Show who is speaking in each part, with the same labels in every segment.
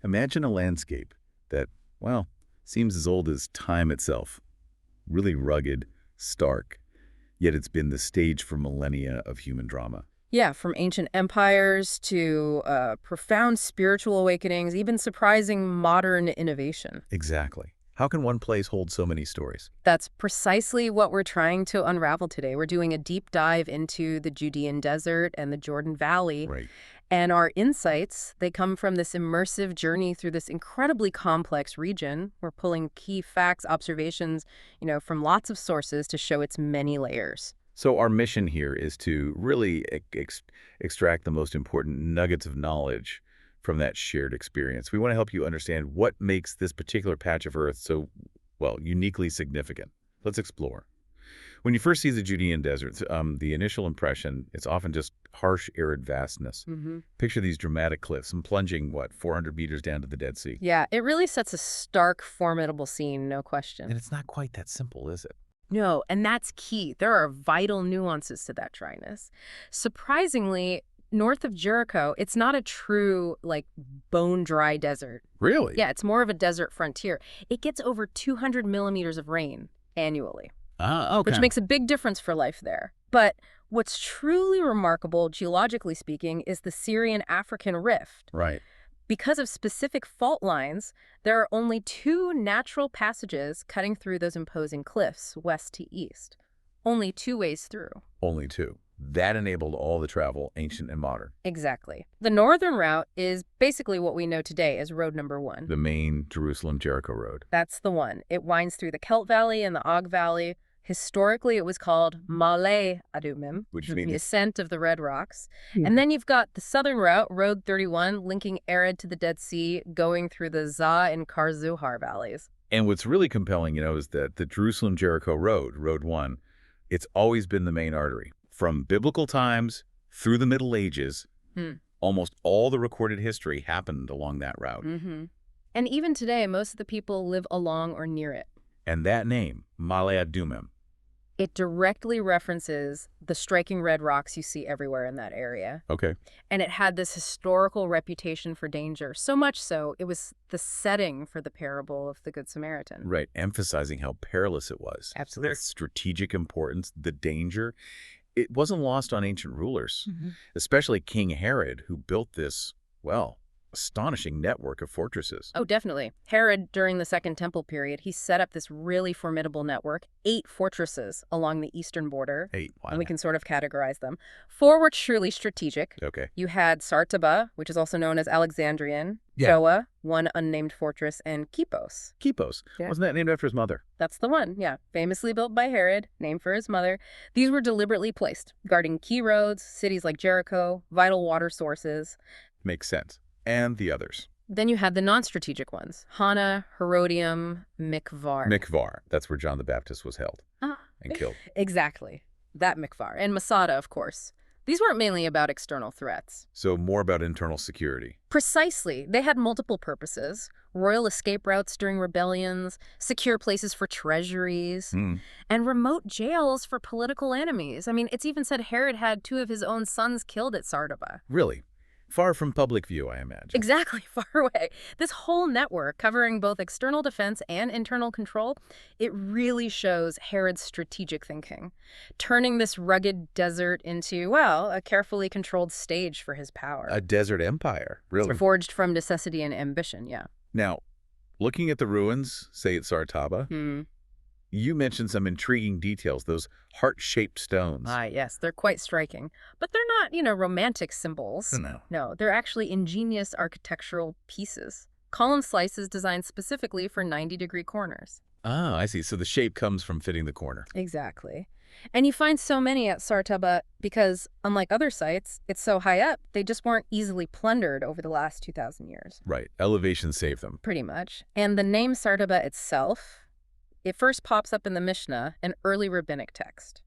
Speaker 1: Imagine a landscape that, well, seems as old as time itself. Really rugged, stark, yet it's been the stage for millennia of human drama.
Speaker 2: Yeah, from ancient empires to profound spiritual awakenings, even surprising modern innovation.
Speaker 1: Exactly. How can one place hold so many stories?
Speaker 2: That's precisely what we're trying to unravel today. We're doing a deep dive into the Judean desert and the Jordan Valley.
Speaker 1: Right.
Speaker 2: And our insights, they come from this immersive journey through this incredibly complex region. We're pulling key facts, observations, from lots of sources to show its many layers.
Speaker 1: So our mission here is to really extract the most important nuggets of knowledge from that shared experience. We want to help you understand what makes this particular patch of Earth so, well, uniquely significant. Let's explore. When you first see the Judean desert, the initial impression, it's often just harsh, arid vastness. Picture these dramatic cliffs and plunging, 400 meters down to the Dead Sea.
Speaker 2: Yeah, it really sets a stark, formidable scene, no question.
Speaker 1: And it's not quite that simple, is it?
Speaker 2: No, and that's key. There are vital nuances to that dryness. Surprisingly, north of Jericho, it's not a true, bone-dry desert.
Speaker 1: Really?
Speaker 2: Yeah, it's more of a desert frontier. It gets over 200 millimeters of rain annually.
Speaker 1: Ah, okay.
Speaker 2: Which makes a big difference for life there. But what's truly remarkable, geologically speaking, is the Syrian-African rift.
Speaker 1: Right.
Speaker 2: Because of specific fault lines, there are only two natural passages cutting through those imposing cliffs, west to east. Only two ways through.
Speaker 1: Only two. That enabled all the travel, ancient and modern.
Speaker 2: Exactly. The northern route is basically what we know today as road number 1.
Speaker 1: The main Jerusalem-Jericho road.
Speaker 2: That's the one. It winds through the Kelt Valley and the Og Valley. Historically, it was called Male Adumim,
Speaker 1: Which
Speaker 2: the
Speaker 1: means
Speaker 2: ascent of the Red Rocks. And then you've got the southern route, Road 31, linking Ered to the Dead Sea, going through the Zah and Kar-Zuhar valleys.
Speaker 1: And what's really compelling, is that the Jerusalem-Jericho road, Road 1, it's always been the main artery. From biblical times through the Middle Ages, almost all the recorded history happened along that route.
Speaker 2: And even today, most of the people live along or near it.
Speaker 1: And that name, Male Adumim,
Speaker 2: it directly references the striking red rocks you see everywhere in that area.
Speaker 1: Okay.
Speaker 2: And it had this historical reputation for danger. So much so, it was the setting for the parable of the Good Samaritan.
Speaker 1: Right, emphasizing how perilous it was.
Speaker 2: Absolutely.
Speaker 1: The strategic importance, the danger. It wasn't lost on ancient rulers, especially King Herod, who built this, astonishing network of fortresses.
Speaker 2: Oh, definitely. Herod, during the Second Temple period, he set up this really formidable network, 8 fortresses along the eastern border.
Speaker 1: 8, wow.
Speaker 2: And we can sort of categorize them. 4 were truly strategic.
Speaker 1: Okay.
Speaker 2: You had Sartaba, which is also known as Alexandrian,
Speaker 1: Yeah.
Speaker 2: Joa, one unnamed fortress, and Kipos.
Speaker 1: Kipos.
Speaker 2: Yeah.
Speaker 1: Wasn't that named after his mother?
Speaker 2: That's the one, yeah. Famously built by Herod, named for his mother. These were deliberately placed, guarding key roads, cities like Jericho, vital water sources.
Speaker 1: Makes sense. And the others.
Speaker 2: Then you had the non-strategic ones, Hana, Herodian, Mikvar.
Speaker 1: Mikvar. That's where John the Baptist was held and killed.
Speaker 2: Exactly. That Mikvar. And Masada, of course. These weren't mainly about external threats.
Speaker 1: So more about internal security.
Speaker 2: Precisely. They had multiple purposes. Royal escape routes during rebellions, secure places for treasuries, and remote jails for political enemies. I mean, it's even said Herod had 2 of his own sons killed at Sartaba.
Speaker 1: Really? Far from public view, I imagine.
Speaker 2: Exactly, far away. This whole network, covering both external defense and internal control, it really shows Herod's strategic thinking, turning this rugged desert into, a carefully controlled stage for his power.
Speaker 1: A desert empire, really.
Speaker 2: Forged from necessity and ambition, yeah.
Speaker 1: Now, looking at the ruins, say at Sartaba, you mentioned some intriguing details, those heart-shaped stones.
Speaker 2: Ah, yes, they're quite striking. But they're not, romantic symbols.
Speaker 1: No.
Speaker 2: No, they're actually ingenious architectural pieces. Column slices designed specifically for 90-degree corners.
Speaker 1: Ah, I see. So the shape comes from fitting the corner.
Speaker 2: Exactly. And you find so many at Sartaba because, unlike other sites, it's so high up, they just weren't easily plundered over the last 2,000 years.
Speaker 1: Right. Elevation saved them.
Speaker 2: Pretty much. And the name Sartaba itself, it first pops up in the Mishnah, an early rabbinic text.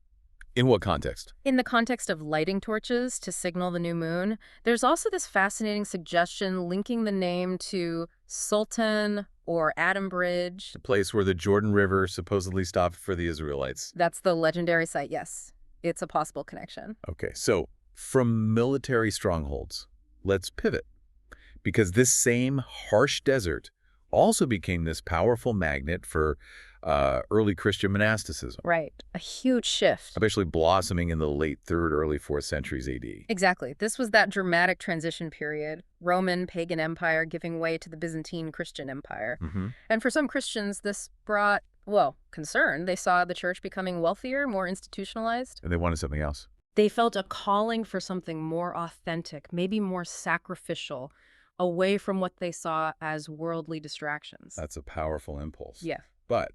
Speaker 1: In what context?
Speaker 2: In the context of lighting torches to signal the new moon, there's also this fascinating suggestion linking the name to Sultan or Adam Bridge.
Speaker 1: The place where the Jordan River supposedly stopped for the Israelites.
Speaker 2: That's the legendary site, yes. It's a possible connection.
Speaker 1: Okay, so from military strongholds, let's pivot. because this same harsh desert also became this powerful magnet for early Christian monasticism,
Speaker 2: Right. A huge shift.
Speaker 1: especially blossoming in the late 3rd, early 4th centuries AD.
Speaker 2: Exactly. This was that dramatic transition period. Roman pagan empire giving way to the Byzantine Christian empire. And for some Christians, this brought, well, concern. They saw the church becoming wealthier, more institutionalized.
Speaker 1: And they wanted something else.
Speaker 2: They felt a calling for something more authentic, maybe more sacrificial, away from what they saw as worldly distractions.
Speaker 1: That's a powerful impulse.
Speaker 2: Yeah.
Speaker 1: But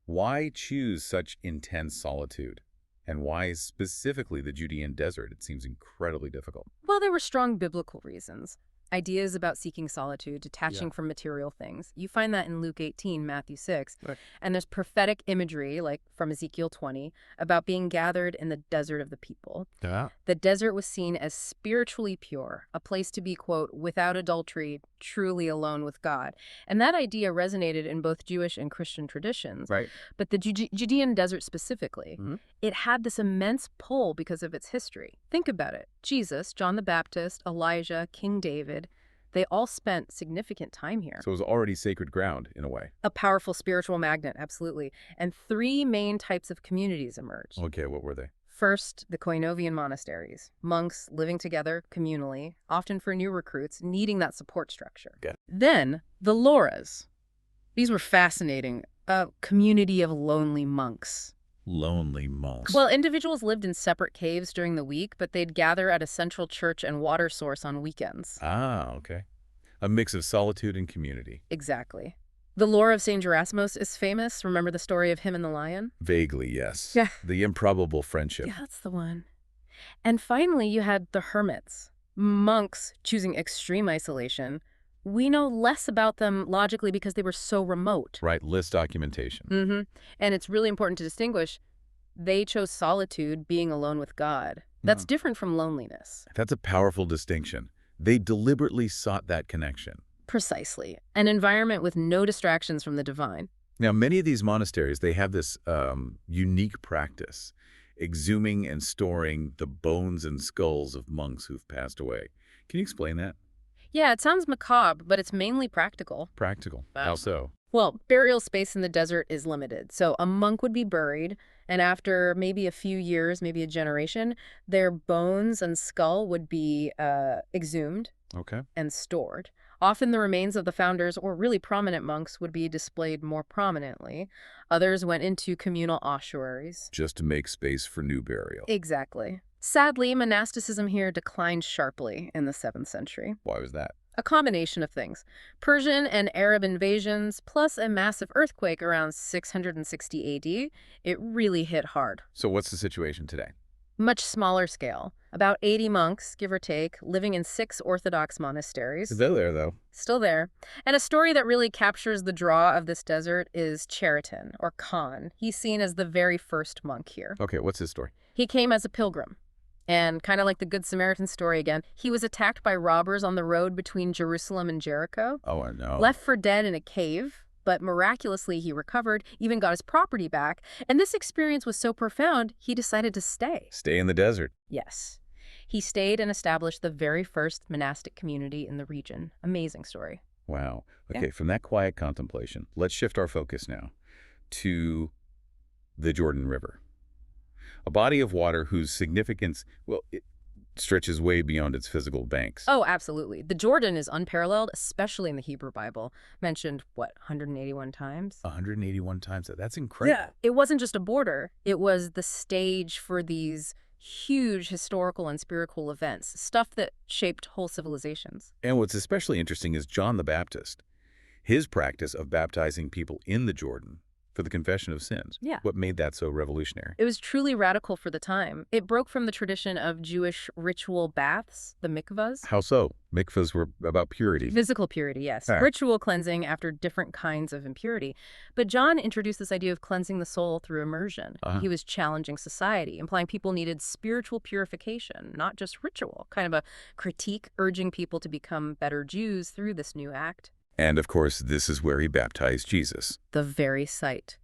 Speaker 1: why choose such intense solitude? And why specifically the Judean desert? It seems incredibly difficult.
Speaker 2: Well, there were strong biblical reasons. Ideas about seeking solitude, detaching from material things. You find that in Luke 18, Matthew 6.
Speaker 1: Right.
Speaker 2: And there's prophetic imagery, like from Ezekiel 20, about being gathered in the desert of the people.
Speaker 1: Yeah.
Speaker 2: The desert was seen as spiritually pure, a place to be, quote, without adultery, truly alone with God. And that idea resonated in both Jewish and Christian traditions.
Speaker 1: Right.
Speaker 2: But the Judean desert specifically, it had this immense pull because of its history. Think about it. Jesus, John the Baptist, Elijah, King David, they all spent significant time here.
Speaker 1: So it was already sacred ground in a way.
Speaker 2: A powerful spiritual magnet, absolutely. And 3 main types of communities emerged.
Speaker 1: Okay, what were they?
Speaker 2: First, the Koinovian monasteries, monks living together communally, often for new recruits, needing that support structure.
Speaker 1: Got it.
Speaker 2: Then, the Loras. These were fascinating. A community of lonely monks.
Speaker 1: Lonely monks.
Speaker 2: Well, individuals lived in separate caves during the week, but they'd gather at a central church and water source on weekends.
Speaker 1: Ah, okay. A mix of solitude and community.
Speaker 2: Exactly. The lore of St. Gerasimos is famous. Remember the story of him and the lion?
Speaker 1: Vaguely, yes.
Speaker 2: Yeah.
Speaker 1: The improbable friendship.
Speaker 2: Yeah, that's the one. And finally, you had the hermits. Monks choosing extreme isolation. We know less about them logically because they were so remote.
Speaker 1: Right, list documentation.
Speaker 2: And it's really important to distinguish. They chose solitude, being alone with God. That's different from loneliness.
Speaker 1: That's a powerful distinction. They deliberately sought that connection.
Speaker 2: Precisely. An environment with no distractions from the divine.
Speaker 1: Now, many of these monasteries, they have this unique practice, exhuming and storing the bones and skulls of monks who've passed away. Can you explain that?
Speaker 2: Yeah, it sounds macabre, but it's mainly practical.
Speaker 1: Practical. How so?
Speaker 2: Well, burial space in the desert is limited. So a monk would be buried, and after maybe a few years, maybe a generation, their bones and skull would be exhumed
Speaker 1: Okay.
Speaker 2: and stored. Often the remains of the founders or really prominent monks would be displayed more prominently. Others went into communal ossuaries.
Speaker 1: Just to make space for new burial.
Speaker 2: Exactly. Sadly, monasticism here declined sharply in the 7th century.
Speaker 1: Why was that?
Speaker 2: A combination of things. Persian and Arab invasions, plus a massive earthquake around 660 AD. It really hit hard.
Speaker 1: So what's the situation today?
Speaker 2: Much smaller scale. About 80 monks, give or take, living in 6 Orthodox monasteries.
Speaker 1: They're there, though.
Speaker 2: Still there. And a story that really captures the draw of this desert is Cheriton, or Khan. He's seen as the very first monk here.
Speaker 1: Okay, what's his story?
Speaker 2: He came as a pilgrim. And kind of like the Good Samaritan story again, he was attacked by robbers on the road between Jerusalem and Jericho.
Speaker 1: Oh, I know.
Speaker 2: Left for dead in a cave, but miraculously he recovered, even got his property back. And this experience was so profound, he decided to stay.
Speaker 1: Stay in the desert.
Speaker 2: Yes. He stayed and established the very first monastic community in the region. Amazing story.
Speaker 1: Wow. Okay, from that quiet contemplation, let's shift our focus now to the Jordan River. A body of water whose significance, well, it stretches way beyond its physical banks.
Speaker 2: Oh, absolutely. The Jordan is unparalleled, especially in the Hebrew Bible. Mentioned, 181 times?
Speaker 1: 181 times. That's incredible.
Speaker 2: Yeah. It wasn't just a border. It was the stage for these huge historical and spiritual events, stuff that shaped whole civilizations.
Speaker 1: And what's especially interesting is John the Baptist. His practice of baptizing people in the Jordan for the confession of sins.
Speaker 2: Yeah.
Speaker 1: What made that so revolutionary?
Speaker 2: It was truly radical for the time. It broke from the tradition of Jewish ritual baths, the mikvahs.
Speaker 1: How so? Mikvahs were about purity.
Speaker 2: Physical purity, yes.
Speaker 1: Ah.
Speaker 2: Ritual cleansing after different kinds of impurity. But John introduced this idea of cleansing the soul through immersion. He was challenging society, implying people needed spiritual purification, not just ritual. Kind of a critique urging people to become better Jews through this new act.
Speaker 1: And, of course, this is where he baptized Jesus.
Speaker 2: The very site,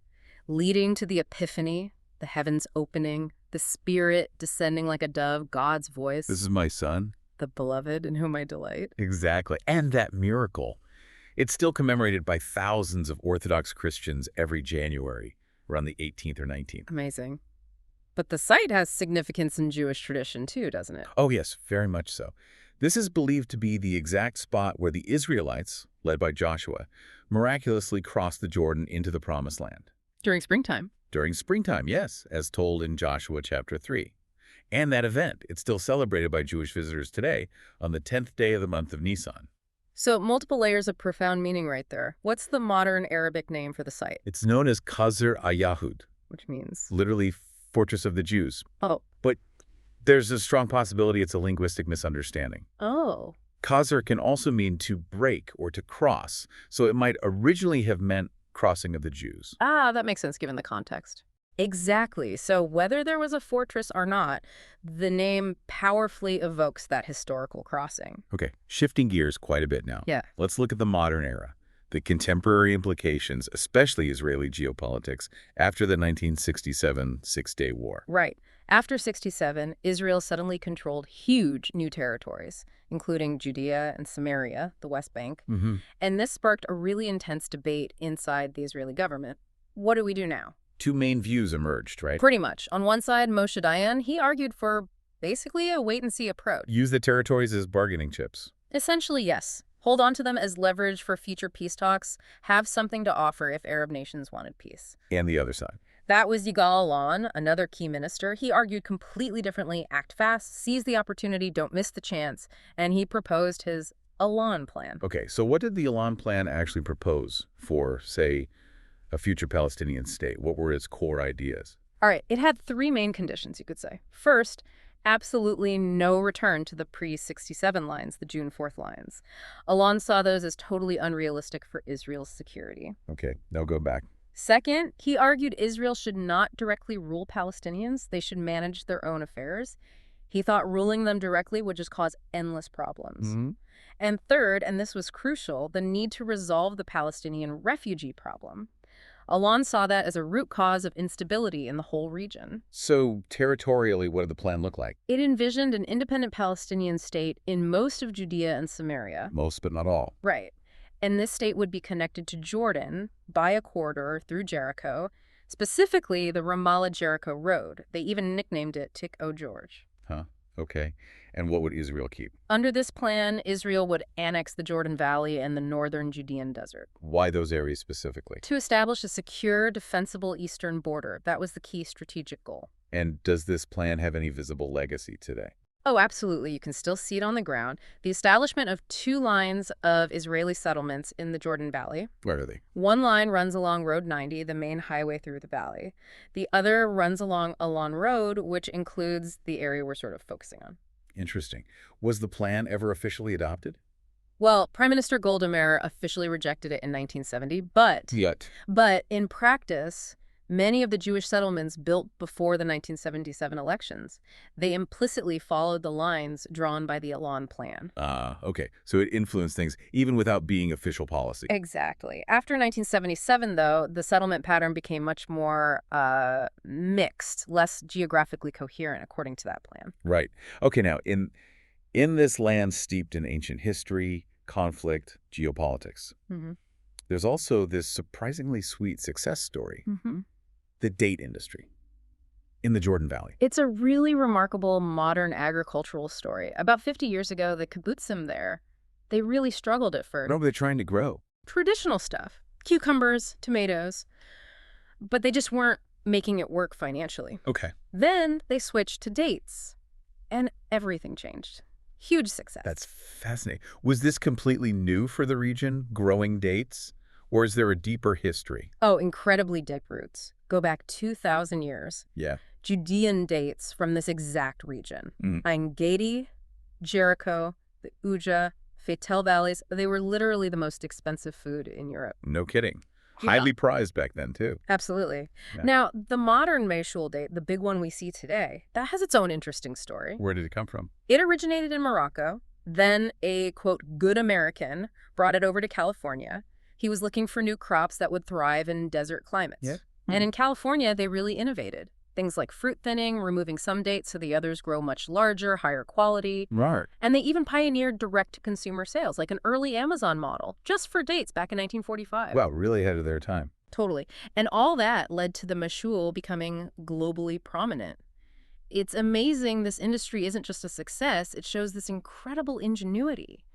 Speaker 2: leading to the epiphany, the heavens opening, the Spirit descending like a dove, God's voice.
Speaker 1: This is my son,
Speaker 2: The beloved in whom I delight.
Speaker 1: Exactly. And that miracle. It's still commemorated by thousands of Orthodox Christians every January, around the 18th or 19th.
Speaker 2: Amazing. But the site has significance in Jewish tradition too, doesn't it?
Speaker 1: Oh, yes, very much so. This is believed to be the exact spot where the Israelites, led by Joshua, miraculously crossed the Jordan into the Promised Land.
Speaker 2: During springtime.
Speaker 1: During springtime, yes, as told in Joshua chapter 3. And that event, it's still celebrated by Jewish visitors today on the 10th day of the month of Nisan.
Speaker 2: So multiple layers of profound meaning right there. What's the modern Arabic name for the site?
Speaker 1: It's known as Qasr al-Yahud,
Speaker 2: Which means?
Speaker 1: literally fortress of the Jews.
Speaker 2: Oh.
Speaker 1: But there's a strong possibility it's a linguistic misunderstanding.
Speaker 2: Oh.
Speaker 1: Qasr can also mean to break or to cross, so it might originally have meant crossing of the Jews.
Speaker 2: Ah, that makes sense given the context. Exactly. So whether there was a fortress or not, the name powerfully evokes that historical crossing.
Speaker 1: Okay, shifting gears quite a bit now.
Speaker 2: Yeah.
Speaker 1: Let's look at the modern era, the contemporary implications, especially Israeli geopolitics, after the 1967 Six-Day War.
Speaker 2: Right. After 67, Israel suddenly controlled huge new territories, including Judea and Samaria, the West Bank. And this sparked a really intense debate inside the Israeli government. What do we do now?
Speaker 1: Two main views emerged, right?
Speaker 2: Pretty much. On one side, Moshe Dayan, he argued for basically a wait-and-see approach.
Speaker 1: Use the territories as bargaining chips.
Speaker 2: Essentially, yes. Hold on to them as leverage for future peace talks, have something to offer if Arab nations wanted peace.
Speaker 1: And the other side.
Speaker 2: That was Yigal Alon, another key minister. He argued completely differently: act fast, seize the opportunity, don't miss the chance, and he proposed his Alon Plan.
Speaker 1: Okay, so what did the Alon Plan actually propose for, say, a future Palestinian state? What were its core ideas?
Speaker 2: All right, it had three main conditions, you could say. First, absolutely no return to the pre-67 lines, the June 4th lines. Alon saw those as totally unrealistic for Israel's security.
Speaker 1: Okay, no go back.
Speaker 2: Second, he argued Israel should not directly rule Palestinians. They should manage their own affairs. He thought ruling them directly would just cause endless problems. And third, and this was crucial, the need to resolve the Palestinian refugee problem. Alon saw that as a root cause of instability in the whole region.
Speaker 1: So, territorially, what did the plan look like?
Speaker 2: It envisioned an independent Palestinian state in most of Judea and Samaria.
Speaker 1: Most, but not all.
Speaker 2: Right. And this state would be connected to Jordan by a corridor through Jericho, specifically the Ramallah-Jericho Road. They even nicknamed it Tik O George.
Speaker 1: Huh, okay. And what would Israel keep?
Speaker 2: Under this plan, Israel would annex the Jordan Valley and the northern Judean desert.
Speaker 1: Why those areas specifically?
Speaker 2: To establish a secure, defensible eastern border. That was the key strategic goal.
Speaker 1: And does this plan have any visible legacy today?
Speaker 2: Oh, absolutely. You can still see it on the ground. The establishment of two lines of Israeli settlements in the Jordan Valley.
Speaker 1: Where are they?
Speaker 2: One line runs along Road 90, the main highway through the valley. The other runs along Alon Road, which includes the area we're sort of focusing on.
Speaker 1: Interesting. Was the plan ever officially adopted?
Speaker 2: Well, Prime Minister Golda Meir officially rejected it in 1970, but in practice, many of the Jewish settlements built before the 1977 elections, they implicitly followed the lines drawn by the Alon Plan.
Speaker 1: Okay. So it influenced things even without being official policy.
Speaker 2: Exactly. After 1977, though, the settlement pattern became much more mixed, less geographically coherent, according to that plan.
Speaker 1: Right. Okay, now, in this land steeped in ancient history, conflict, geopolitics, there's also this surprisingly sweet success story. The date industry in the Jordan Valley.
Speaker 2: It's a really remarkable modern agricultural story. About 50 years ago, the kibbutzim there, they really struggled at first.
Speaker 1: What were they trying to grow?
Speaker 2: Traditional stuff. Cucumbers, tomatoes. But they just weren't making it work financially.
Speaker 1: Okay.
Speaker 2: Then they switched to dates, and everything changed. Huge success.
Speaker 1: That's fascinating. Was this completely new for the region, growing dates? Or is there a deeper history?
Speaker 2: Oh, incredibly deep roots. Go back 2,000 years.
Speaker 1: Yeah.
Speaker 2: Judean dates from this exact region. Ein Gedi, Jericho, the Uja, Feitel valleys, they were literally the most expensive food in Europe.
Speaker 1: No kidding.
Speaker 2: Yeah.
Speaker 1: Highly prized back then, too.
Speaker 2: Absolutely.
Speaker 1: Yeah.
Speaker 2: Now, the modern Majhoul date, the big one we see today, that has its own interesting story.
Speaker 1: Where did it come from?
Speaker 2: It originated in Morocco. Then a, quote, good American brought it over to California. He was looking for new crops that would thrive in desert climates.
Speaker 1: Yeah.
Speaker 2: And in California, they really innovated. Things like fruit thinning, removing some dates so the others grow much larger, higher quality.
Speaker 1: Right.
Speaker 2: And they even pioneered direct-to-consumer sales, like an early Amazon model, just for dates back in 1945.
Speaker 1: Wow, really ahead of their time.
Speaker 2: Totally. And all that led to the Majhoul becoming globally prominent. It's amazing this industry isn't just a success, it shows this incredible ingenuity.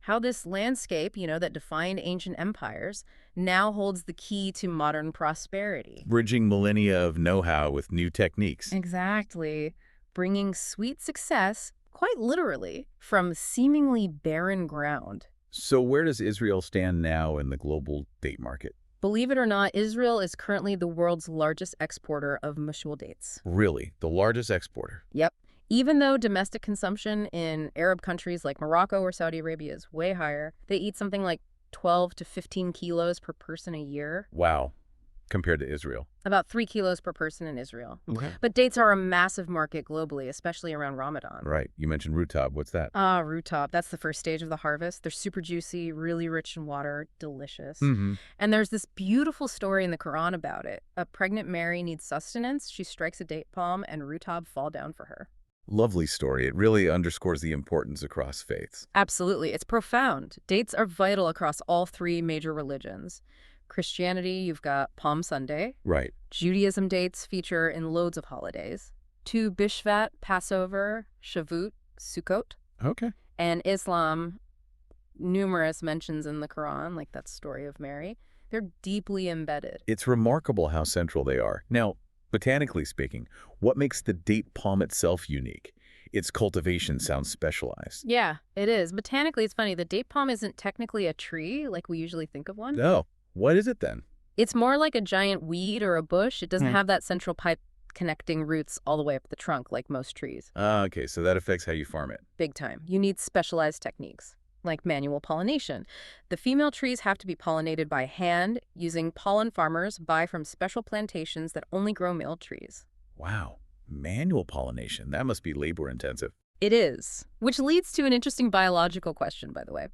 Speaker 2: How this landscape, that defined ancient empires, now holds the key to modern prosperity.
Speaker 1: Bridging millennia of know-how with new techniques.
Speaker 2: Exactly. Bringing sweet success, quite literally, from seemingly barren ground.
Speaker 1: So where does Israel stand now in the global date market?
Speaker 2: Believe it or not, Israel is currently the world's largest exporter of Majhoul dates.
Speaker 1: Really? The largest exporter?
Speaker 2: Yep. Even though domestic consumption in Arab countries like Morocco or Saudi Arabia is way higher, they eat something like 12 to 15 kilos per person a year.
Speaker 1: Wow. Compared to Israel.
Speaker 2: About 3 kilos per person in Israel.
Speaker 1: Okay.
Speaker 2: But dates are a massive market globally, especially around Ramadan.
Speaker 1: Right. You mentioned rhutab. What's that?
Speaker 2: Rhutab. That's the first stage of the harvest. They're super juicy, really rich in water, delicious.
Speaker 1: Mm-hmm.
Speaker 2: And there's this beautiful story in the Quran about it. A pregnant Mary needs sustenance. She strikes a date palm and rhutab fall down for her.
Speaker 1: Lovely story. It really underscores the importance across faiths.
Speaker 2: Absolutely. It's profound. Dates are vital across all 3 major religions. Christianity, you've got Palm Sunday.
Speaker 1: Right.
Speaker 2: Judaism dates feature in loads of holidays. Tu Bishvat, Passover, Shavuot, Sukkot.
Speaker 1: Okay.
Speaker 2: And Islam, numerous mentions in the Quran, like that story of Mary. They're deeply embedded.
Speaker 1: It's remarkable how central they are. Now, botanically speaking, what makes the date palm itself unique? Its cultivation sounds specialized.
Speaker 2: Yeah, it is. Botanically, it's funny. The date palm isn't technically a tree like we usually think of one.
Speaker 1: No. What is it then?
Speaker 2: It's more like a giant weed or a bush. It doesn't have that central pipe connecting roots all the way up the trunk like most trees.
Speaker 1: Okay, so that affects how you farm it.
Speaker 2: Big time. You need specialized techniques, like manual pollination. The female trees have to be pollinated by hand, using pollen farmers buy from special plantations that only grow male trees.
Speaker 1: Wow. Manual pollination. That must be labor intensive.
Speaker 2: It is. Which leads to an interesting biological question, by the way.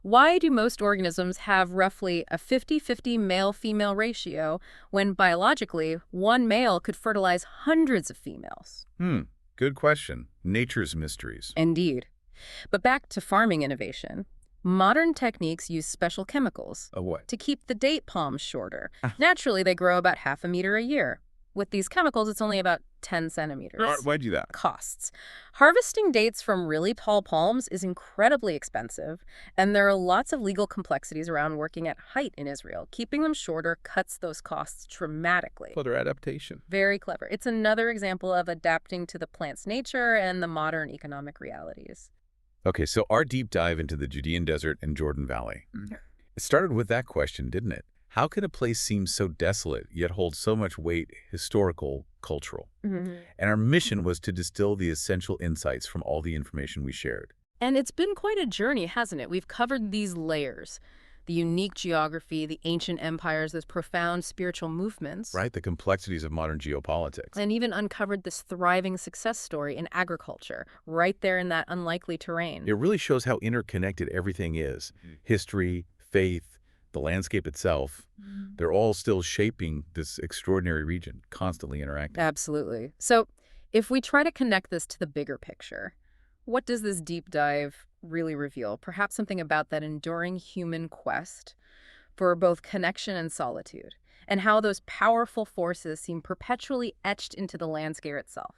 Speaker 2: Why do most organisms have roughly a 50-50 male-female ratio when biologically one male could fertilize hundreds of females?
Speaker 1: Good question. Nature's mysteries.
Speaker 2: Indeed. But back to farming innovation. Modern techniques use special chemicals
Speaker 1: What?
Speaker 2: to keep the date palms shorter. Naturally, they grow about half a meter a year. With these chemicals, it's only about 10 centimeters.
Speaker 1: Why'd do that?
Speaker 2: Costs. Harvesting dates from really tall palms is incredibly expensive, and there are lots of legal complexities around working at height in Israel. Keeping them shorter cuts those costs dramatically.
Speaker 1: Further adaptation.
Speaker 2: Very clever. It's another example of adapting to the plant's nature and the modern economic realities.
Speaker 1: Okay, so our deep dive into the Judean desert and Jordan Valley. It started with that question, didn't it? How can a place seem so desolate, yet hold so much weight, historical, cultural? And our mission was to distill the essential insights from all the information we shared.
Speaker 2: And it's been quite a journey, hasn't it? We've covered these layers. The unique geography, the ancient empires, those profound spiritual movements.
Speaker 1: Right, the complexities of modern geopolitics.
Speaker 2: And even uncovered this thriving success story in agriculture, right there in that unlikely terrain.
Speaker 1: It really shows how interconnected everything is. History, faith, the landscape itself, they're all still shaping this extraordinary region, constantly interacting.
Speaker 2: Absolutely. So if we try to connect this to the bigger picture, what does this deep dive really reveal? Perhaps something about that enduring human quest for both connection and solitude, and how those powerful forces seem perpetually etched into the landscape itself.